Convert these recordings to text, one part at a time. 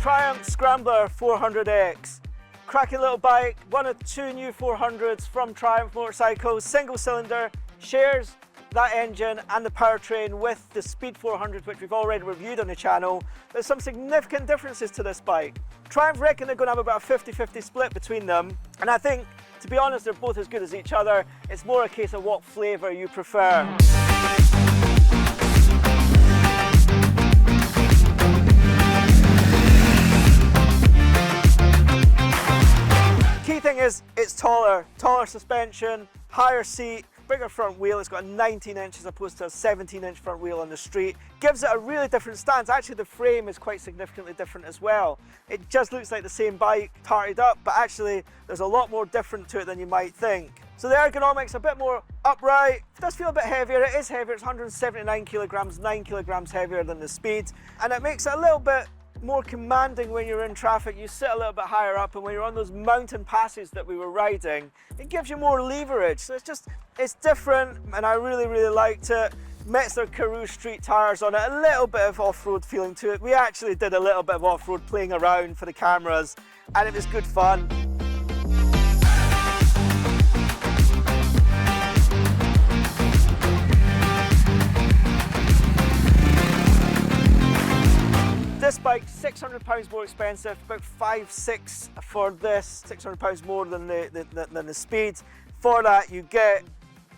Triumph Scrambler 400X. Cracking little bike, one of two new 400s from Triumph Motorcycles, single cylinder, shares that engine and the powertrain with the Speed 400, which we've already reviewed on the channel. There's some significant differences to this bike. Triumph reckon they're going to have about a 50-50 split between them, and I think, to be honest, they're both as good as each other. It's more a case of what flavour you prefer. Key thing is it's taller suspension, higher seat, bigger front wheel. It's got a 19 inch as opposed to a 17-inch front wheel on the street. Gives it a really different stance. Actually, the frame is quite significantly different as well. It just looks like the same bike tarted up, but actually there's a lot more different to it than you might think. So the ergonomics a bit more upright. It does feel a bit heavier. It is heavier. It's 179 kilograms, 9 kilograms heavier than the Speed, and it makes it a little bit more commanding when you're in traffic. You sit a little bit higher up, and when you're on those mountain passes that we were riding, it gives you more leverage. So it's different, and I really liked it. Metzler Karoo street tires on it, a little bit of off-road feeling to it. We actually did a little bit of off-road playing around for the cameras, and it was good fun. This bike, £600 more expensive, about 5-6 for this, £600 more than the Speed. For that you get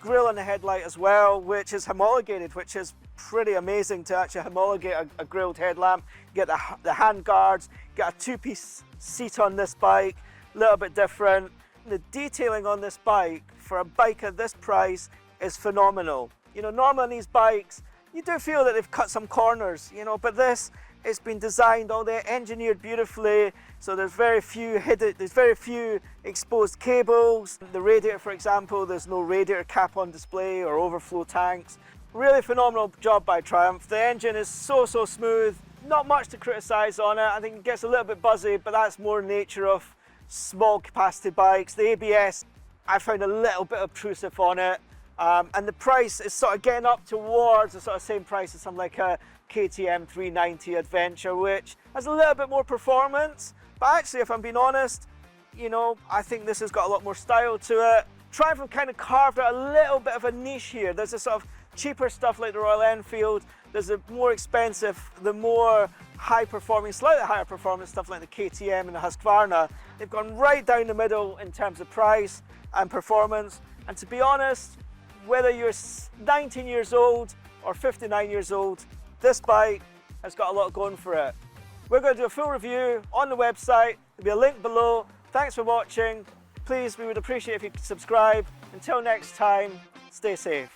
grille on the headlight as well, which is homologated, which is pretty amazing to actually homologate a grilled headlamp. You get the hand guards, you get a two-piece seat on this bike, a little bit different. The detailing on this bike, for a bike at this price, is phenomenal. You know, normally on these bikes, you do feel that they've cut some corners, you know, but this, it's been designed, all they're engineered beautifully, so there's very few exposed cables. The radiator, for example, there's no radiator cap on display or overflow tanks. Really phenomenal job by Triumph. The engine is so smooth, not much to criticize on it. I think it gets a little bit buzzy, but that's more nature of small capacity bikes. The ABS, I found a little bit obtrusive on it. And the price is sort of getting up towards the sort of same price as something like a KTM 390 Adventure, which has a little bit more performance. But actually, if I'm being honest, you know, I think this has got a lot more style to it. Triumph have kind of carved out a little bit of a niche here. There's a sort of cheaper stuff like the Royal Enfield. There's the more expensive, the more high-performing, slightly higher performance stuff like the KTM and the Husqvarna. They've gone right down the middle in terms of price and performance. And to be honest, whether you're 19 years old or 59 years old, this bike has got a lot going for it. We're going to do a full review on the website. There'll be a link below. Thanks for watching. Please, we would appreciate if you could subscribe. Until next time, stay safe.